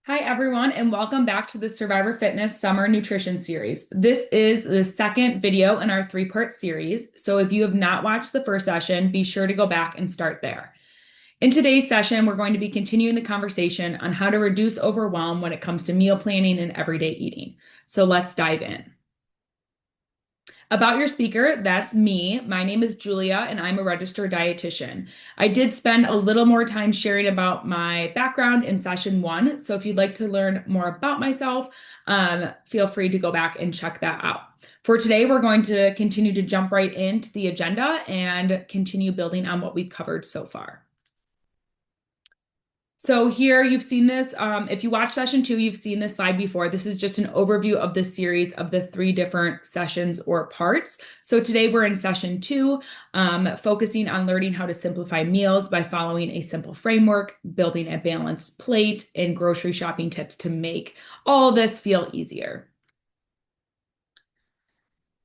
Hi, everyone, and welcome back to the Survivor Fitness Summer Nutrition Series. This is the second video in our three-part series. So if you have not watched the first session, be sure to go back and start there. In today's session, we're going to be continuing the conversation on how to reduce overwhelm when it comes to meal planning and everyday eating. So let's dive in. About your speaker, that's me. My name is Julia, and I'm a registered dietitian. I did spend a little more time sharing about my background in session one. So if you'd like to learn more about myself, feel free to go back and check that out. For today, we're going to continue to jump right into the agenda and continue building on what we've covered so far. So here you've seen this. If you watch session two, you've seen this slide before. This is just an overview of the series of the three different sessions or parts. So today we're in session two, focusing on learning how to simplify meals by following a simple framework, building a balanced plate, and grocery shopping tips to make all this feel easier.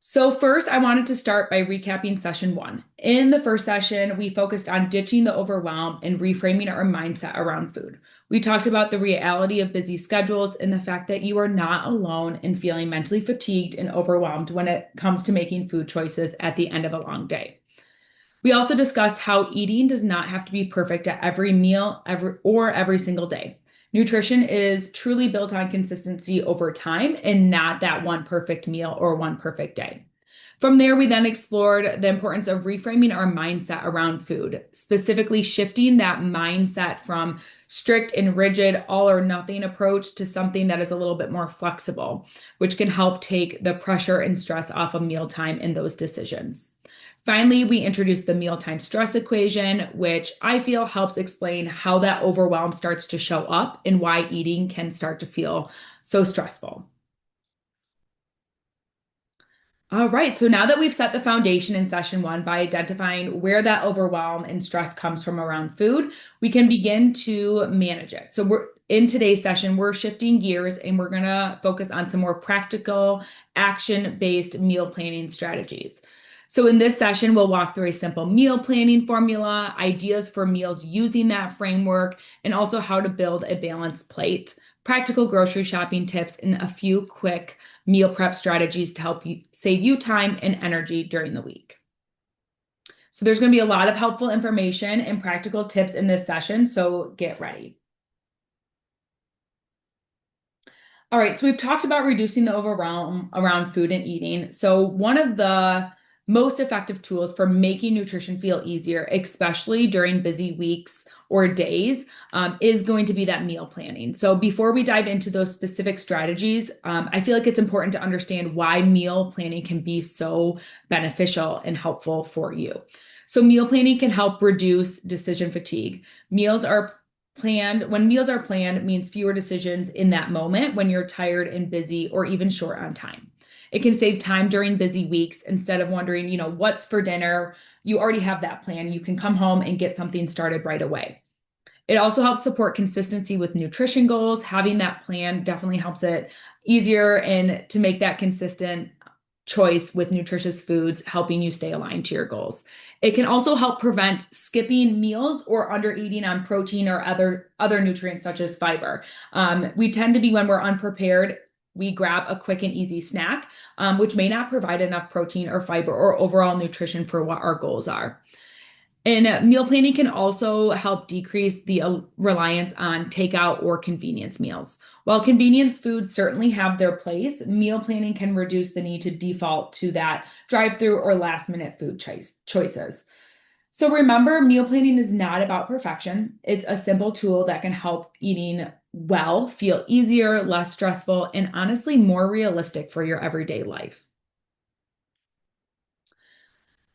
So first, I wanted to start by recapping session one. In the first session, we focused on ditching the overwhelm and reframing our mindset around food. We talked about the reality of busy schedules and the fact that you are not alone in feeling mentally fatigued and overwhelmed when it comes to making food choices at the end of a long day. We also discussed how eating does not have to be perfect at every meal every single day. Nutrition is truly built on consistency over time and not that one perfect meal or one perfect day. From there, we then explored the importance of reframing our mindset around food, specifically shifting that mindset from strict and rigid all or nothing approach to something that is a little bit more flexible, which can help take the pressure and stress off of mealtime in those decisions. Finally, we introduced the mealtime stress equation, which I feel helps explain how that overwhelm starts to show up and why eating can start to feel so stressful. All right, so now that we've set the foundation in session one by identifying where that overwhelm and stress comes from around food, we can begin to manage it. So we're in today's session, we're shifting gears and we're going to focus on some more practical, action-based meal planning strategies. So in this session, we'll walk through a simple meal planning formula, ideas for meals using that framework, and also how to build a balanced plate, practical grocery shopping tips, and a few quick meal prep strategies to help you save you time and energy during the week. So there's going to be a lot of helpful information and practical tips in this session, so get ready. All right, so we've talked about reducing the overwhelm around food and eating. So one of the most effective tools for making nutrition feel easier, especially during busy weeks or days, is going to be that meal planning. So before we dive into those specific strategies, I feel like it's important to understand why meal planning can be so beneficial and helpful for you. So meal planning can help reduce decision fatigue. When meals are planned means fewer decisions in that moment when you're tired and busy or even short on time. It can save time during busy weeks instead of wondering, what's for dinner. You already have that plan. You can come home and get something started right away. It also helps support consistency with nutrition goals. Having that plan definitely helps it easier and to make that consistent choice with nutritious foods, helping you stay aligned to your goals. It can also help prevent skipping meals or undereating on protein or other nutrients such as fiber. We tend to be, when we're unprepared, we grab a quick and easy snack, which may not provide enough protein or fiber or overall nutrition for what our goals are. And meal planning can also help decrease the reliance on takeout or convenience meals. While convenience foods certainly have their place, meal planning can reduce the need to default to that drive-through or last-minute food choices. So remember, meal planning is not about perfection. It's a simple tool that can help eating well feel easier, less stressful, and honestly more realistic for your everyday life.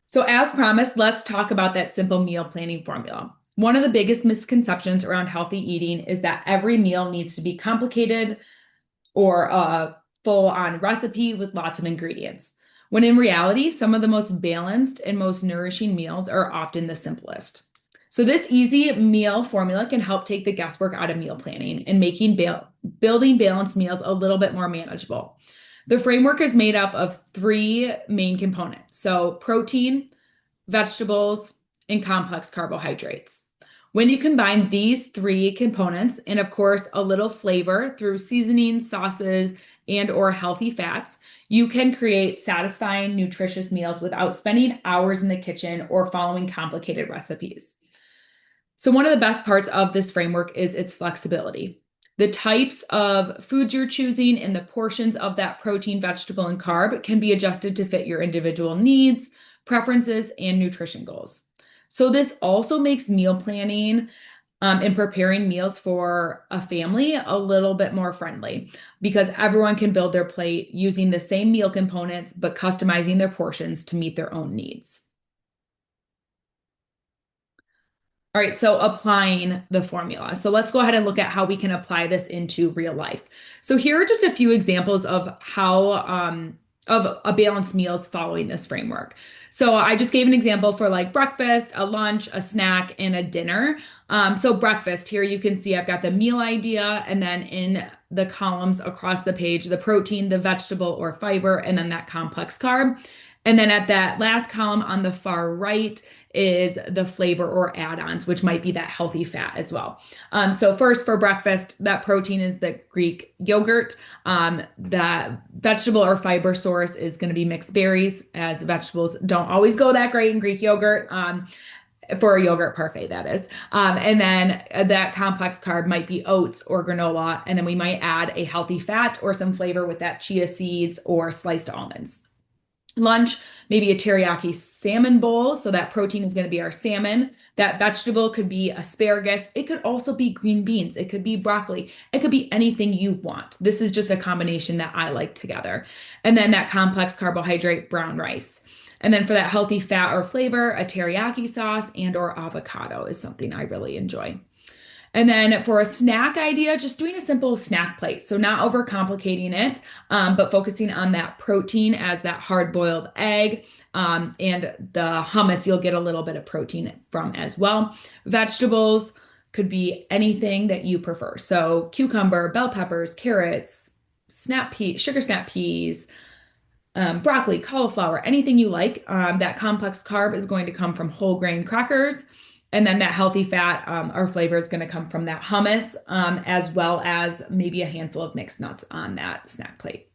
So as promised, let's talk about that simple meal planning formula. One of the biggest misconceptions around healthy eating is that every meal needs to be complicated or a full-on recipe with lots of ingredients, when in reality, some of the most balanced and most nourishing meals are often the simplest. So this easy meal formula can help take the guesswork out of meal planning and making building balanced meals a little bit more manageable. The framework is made up of three main components. So protein, vegetables, and complex carbohydrates. When you combine these three components, and of course, a little flavor through seasonings, sauces, and or healthy fats, you can create satisfying, nutritious meals without spending hours in the kitchen or following complicated recipes. So one of the best parts of this framework is its flexibility. The types of foods you're choosing and the portions of that protein, vegetable, and carb can be adjusted to fit your individual needs, preferences, and nutrition goals. So this also makes meal planning and preparing meals for a family a little bit more friendly because everyone can build their plate using the same meal components, but customizing their portions to meet their own needs. All right, so applying the formula. So let's go ahead and look at how we can apply this into real life. So here are just a few examples of how of a balanced meals following this framework. So I just gave an example for like breakfast, a lunch, a snack, and a dinner. So breakfast, here you can see I've got the meal idea, and then in the columns across the page, the protein, the vegetable or fiber, and then that complex carb. And then at that last column on the far right is the flavor or add-ons, which might be that healthy fat as well. So first for breakfast, that protein is the Greek yogurt. The vegetable or fiber source is going to be mixed berries, as vegetables don't always go that great in Greek yogurt. For a yogurt parfait, that is. And then that complex carb might be oats or granola. And then we might add a healthy fat or some flavor with that chia seeds or sliced almonds. Lunch, maybe a teriyaki salmon bowl. So that protein is going to be our salmon. That vegetable could be asparagus. It could also be green beans. It could be broccoli. It could be anything you want. This is just a combination that I like together. And then that complex carbohydrate, brown rice. And then for that healthy fat or flavor, a teriyaki sauce and or avocado is something I really enjoy. And then for a snack idea, just doing a simple snack plate. So not overcomplicating it, but focusing on that protein as that hard-boiled egg. And the hummus, you'll get a little bit of protein from as well. Vegetables could be anything that you prefer. So cucumber, bell peppers, carrots, snap pea, sugar snap peas, broccoli, cauliflower, anything you like. That complex carb is going to come from whole grain crackers. And then that healthy fat or flavor is going to come from that hummus, as well as maybe a handful of mixed nuts on that snack plate.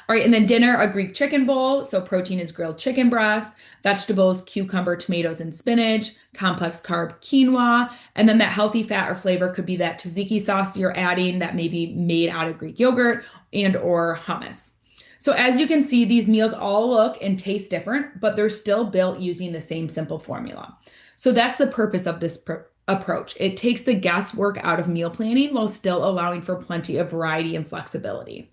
All right, and then dinner, a Greek chicken bowl. So protein is grilled chicken breast, vegetables, cucumber, tomatoes, and spinach, complex carb, quinoa. And then that healthy fat or flavor could be that tzatziki sauce you're adding that may be made out of Greek yogurt and or hummus. So as you can see, these meals all look and taste different, but they're still built using the same simple formula. So that's the purpose of this approach. It takes the guesswork out of meal planning while still allowing for plenty of variety and flexibility.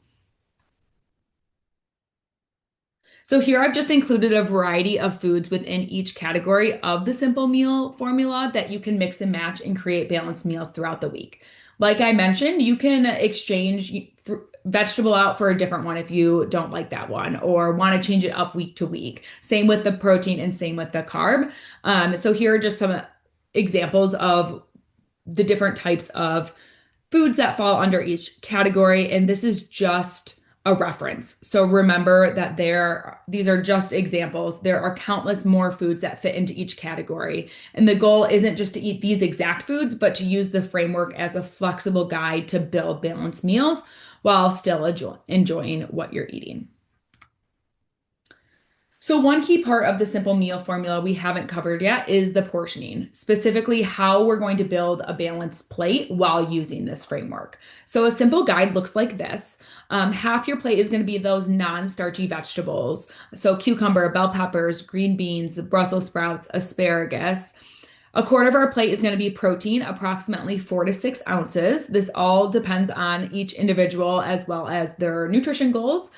So here I've just included a variety of foods within each category of the simple meal formula that you can mix and match and create balanced meals throughout the week. Like I mentioned, you can exchange vegetable out for a different one if you don't like that one or want to change it up week to week. Same with the protein and same with the carb. So here are just some examples of the different types of foods that fall under each category. And this is just a reference. So remember that these are just examples. There are countless more foods that fit into each category. And the goal isn't just to eat these exact foods, but to use the framework as a flexible guide to build balanced meals while still enjoying what you're eating. So one key part of the simple meal formula we haven't covered yet is the portioning, specifically how we're going to build a balanced plate while using this framework. So a simple guide looks like this. Half your plate is going to be those non-starchy vegetables. So cucumber, bell peppers, green beans, Brussels sprouts, asparagus. A quarter of our plate is going to be protein, approximately 4 to 6 ounces. This all depends on each individual as well as their nutrition goals.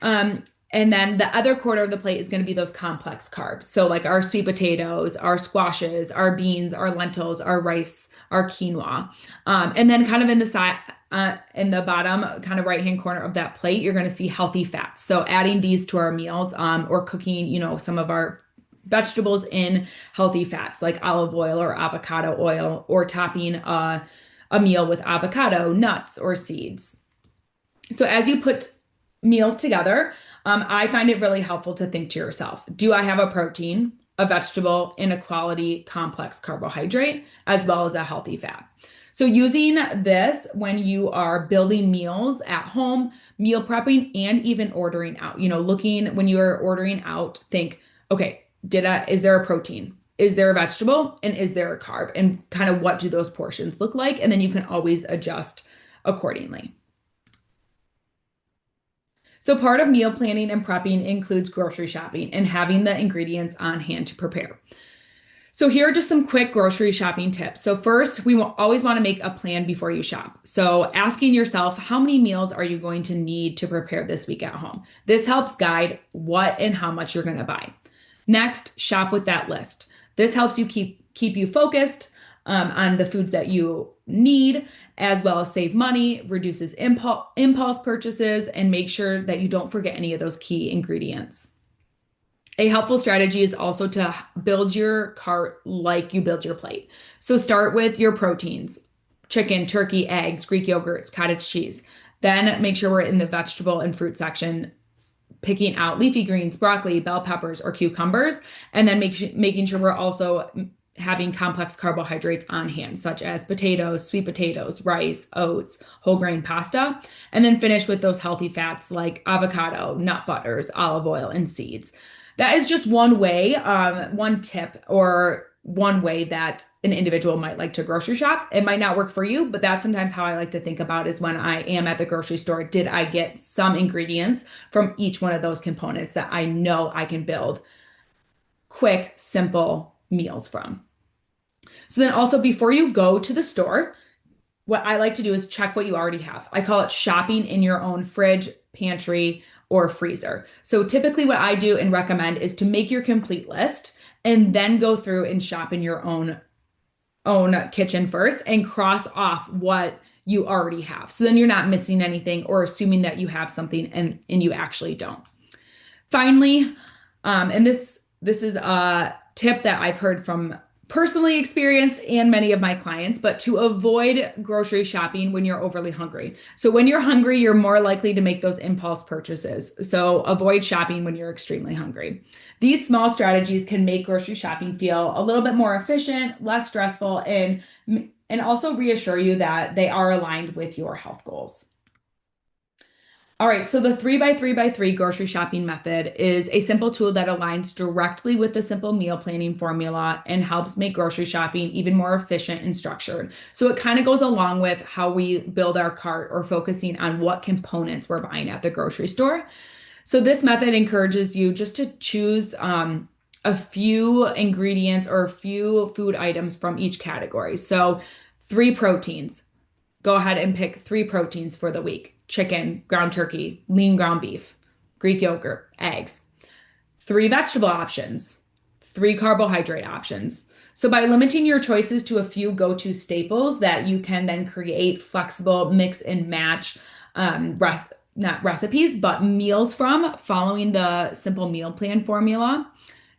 And then the other quarter of the plate is going to be those complex carbs. So like our sweet potatoes, our squashes, our beans, our lentils, our rice, our quinoa. And then kind of in the side, in the bottom kind of right-hand corner of that plate, you're going to see healthy fats. So adding these to our meals, or cooking, some of our vegetables in healthy fats like olive oil or avocado oil, or topping a meal with avocado, nuts, or seeds. So as you put meals together, I find it really helpful to think to yourself, do I have a protein, a vegetable, and a quality complex carbohydrate, as well as a healthy fat. So using this when you are building meals at home, meal prepping, and even ordering out, looking when you are ordering out, think, okay, is there a protein? Is there a vegetable? And is there a carb? And kind of what do those portions look like? And then you can always adjust accordingly. So part of meal planning and prepping includes grocery shopping and having the ingredients on hand to prepare. So here are just some quick grocery shopping tips. So first, we will always want to make a plan before you shop. So asking yourself, how many meals are you going to need to prepare this week at home? This helps guide what and how much you're going to buy. Next, shop with that list. This helps you keep you focused on the foods that you need, as well as save money, reduces impulse purchases, and make sure that you don't forget any of those key ingredients. A helpful strategy is also to build your cart like you build your plate. So start with your proteins: chicken, turkey, eggs, Greek yogurts, cottage cheese. Then make sure we're in the vegetable and fruit section, picking out leafy greens, broccoli, bell peppers, or cucumbers, and then making sure we're also having complex carbohydrates on hand, such as potatoes, sweet potatoes, rice, oats, whole grain pasta, and then finish with those healthy fats like avocado, nut butters, olive oil, and seeds. That is just one way, one tip, or one way that an individual might like to grocery shop. It might not work for you, but that's sometimes how I like to think about is when I am at the grocery store, did I get some ingredients from each one of those components that I know I can build quick, simple meals from? So then also before you go to the store, what I like to do is check what you already have. I call it shopping in your own fridge, pantry, or freezer. So typically what I do and recommend is to make your complete list and then go through and shop in your own kitchen first and cross off what you already have. So then you're not missing anything or assuming that you have something and you actually don't. Finally, and this is a tip that I've heard from personally experienced and many of my clients, but to avoid grocery shopping when you're overly hungry. So when you're hungry, you're more likely to make those impulse purchases. So avoid shopping when you're extremely hungry. These small strategies can make grocery shopping feel a little bit more efficient, less stressful, and also reassure you that they are aligned with your health goals. All right, so the 3x3x3 grocery shopping method is a simple tool that aligns directly with the simple meal planning formula and helps make grocery shopping even more efficient and structured. So it kind of goes along with how we build our cart or focusing on what components we're buying at the grocery store. So this method encourages you just to choose a few ingredients or a few food items from each category. So 3 proteins. Go ahead and pick 3 proteins for the week: chicken, ground turkey, lean ground beef, Greek yogurt, eggs. 3 vegetable options, 3 carbohydrate options. So by limiting your choices to a few go-to staples that you can then create flexible mix and match not recipes, but meals from, following the simple meal plan formula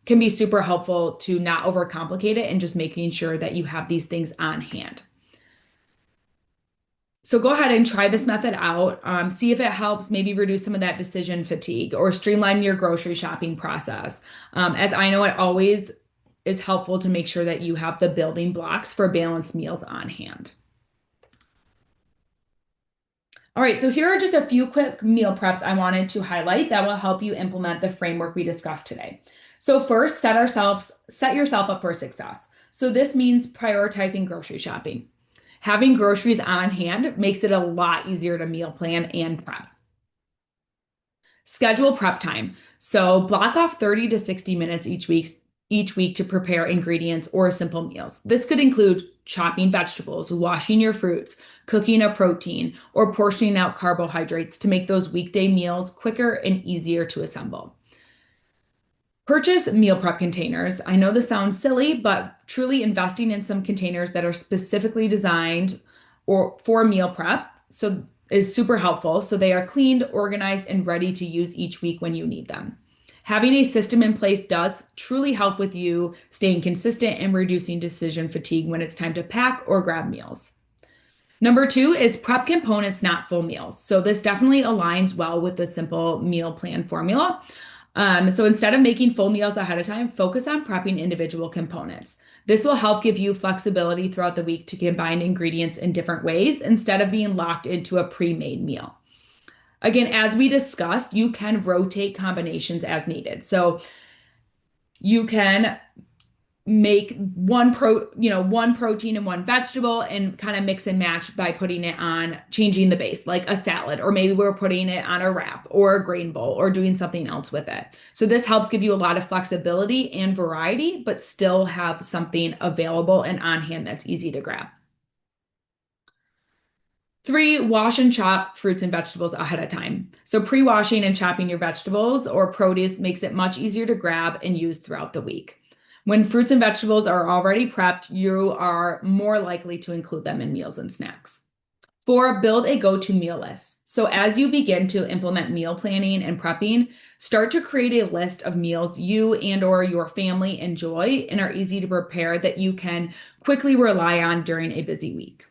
can be super helpful to not overcomplicate it and just making sure that you have these things on hand. So go ahead and try this method out. See if it helps maybe reduce some of that decision fatigue or streamline your grocery shopping process. As I know, it always is helpful to make sure that you have the building blocks for balanced meals on hand. All right, so here are just a few quick meal preps I wanted to highlight that will help you implement the framework we discussed today. So first, set yourself up for success. So this means prioritizing grocery shopping. Having groceries on hand makes it a lot easier to meal plan and prep. Schedule prep time. So block off 30 to 60 minutes each week to prepare ingredients or simple meals. This could include chopping vegetables, washing your fruits, cooking a protein, or portioning out carbohydrates to make those weekday meals quicker and easier to assemble. Purchase meal prep containers. I know this sounds silly, but truly investing in some containers that are specifically designed for meal prep is super helpful. So they are cleaned, organized, and ready to use each week when you need them. Having a system in place does truly help with you staying consistent and reducing decision fatigue when it's time to pack or grab meals. Number 2 is prep components, not full meals. So this definitely aligns well with the simple meal plan formula. So instead of making full meals ahead of time, focus on prepping individual components. This will help give you flexibility throughout the week to combine ingredients in different ways instead of being locked into a pre-made meal. Again, as we discussed, you can rotate combinations as needed. So you can make one protein and one vegetable and kind of mix and match by putting it on, changing the base, like a salad, or maybe we're putting it on a wrap or a grain bowl or doing something else with it. So this helps give you a lot of flexibility and variety, but still have something available and on hand that's easy to grab. 3, wash and chop fruits and vegetables ahead of time. So pre-washing and chopping your vegetables or produce makes it much easier to grab and use throughout the week. When fruits and vegetables are already prepped, you are more likely to include them in meals and snacks. 4, build a go-to meal list. So as you begin to implement meal planning and prepping, start to create a list of meals you and or your family enjoy and are easy to prepare that you can quickly rely on during a busy week.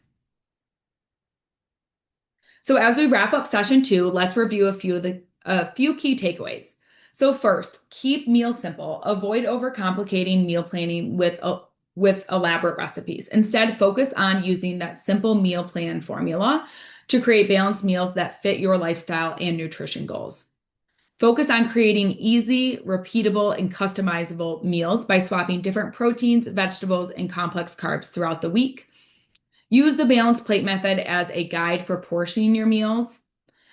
So as we wrap up session 2, let's review a few key takeaways. So first, keep meals simple. Avoid overcomplicating meal planning with elaborate recipes. Instead, focus on using that simple meal plan formula to create balanced meals that fit your lifestyle and nutrition goals. Focus on creating easy, repeatable, and customizable meals by swapping different proteins, vegetables, and complex carbs throughout the week. Use the balanced plate method as a guide for portioning your meals.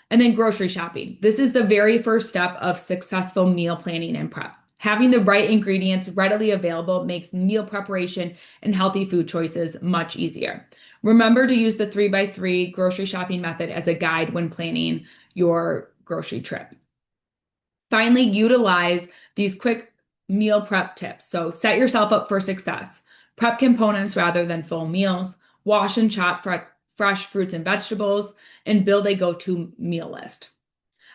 And then grocery shopping. This is the very first step of successful meal planning and prep. Having the right ingredients readily available makes meal preparation and healthy food choices much easier. Remember to use the 3x3 grocery shopping method as a guide when planning your grocery trip. Finally, utilize these quick meal prep tips. So set yourself up for success. Prep components rather than full meals. Wash and chop fresh fruits and vegetables, and build a go-to meal list.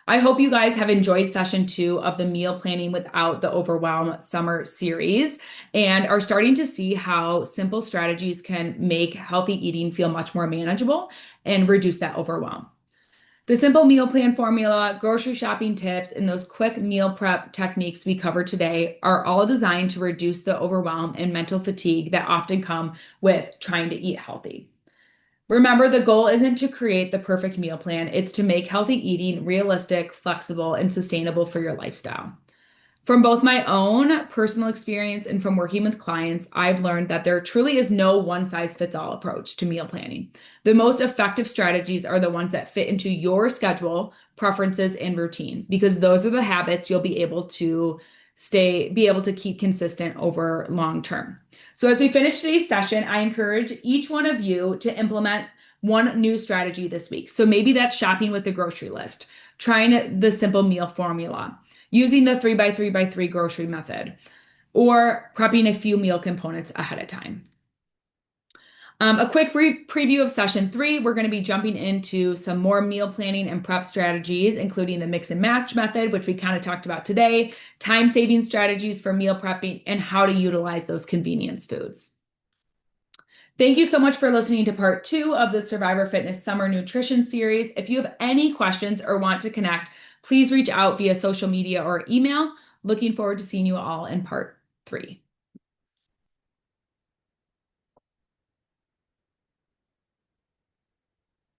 I hope you guys have enjoyed session 2 of the Meal Planning Without the Overwhelm summer series and are starting to see how simple strategies can make healthy eating feel much more manageable and reduce that overwhelm. The simple meal plan formula, grocery shopping tips, and those quick meal prep techniques we covered today are all designed to reduce the overwhelm and mental fatigue that often come with trying to eat healthy. Remember, the goal isn't to create the perfect meal plan. It's to make healthy eating realistic, flexible, and sustainable for your lifestyle. From both my own personal experience and from working with clients, I've learned that there truly is no one-size-fits-all approach to meal planning. The most effective strategies are the ones that fit into your schedule, preferences, and routine, because those are the habits you'll be able to keep consistent over long term. So as we finish today's session, I encourage each one of you to implement one new strategy this week. So maybe that's shopping with the grocery list, trying the simple meal formula, using the 3x3x3 grocery method, or prepping a few meal components ahead of time. A quick preview of session 3, we're going to be jumping into some more meal planning and prep strategies, including the mix and match method, which we kind of talked about today, time-saving strategies for meal prepping, and how to utilize those convenience foods. Thank you so much for listening to part 2 of the Survivor Fitness Summer Nutrition Series. If you have any questions or want to connect, please reach out via social media or email. Looking forward to seeing you all in part 3.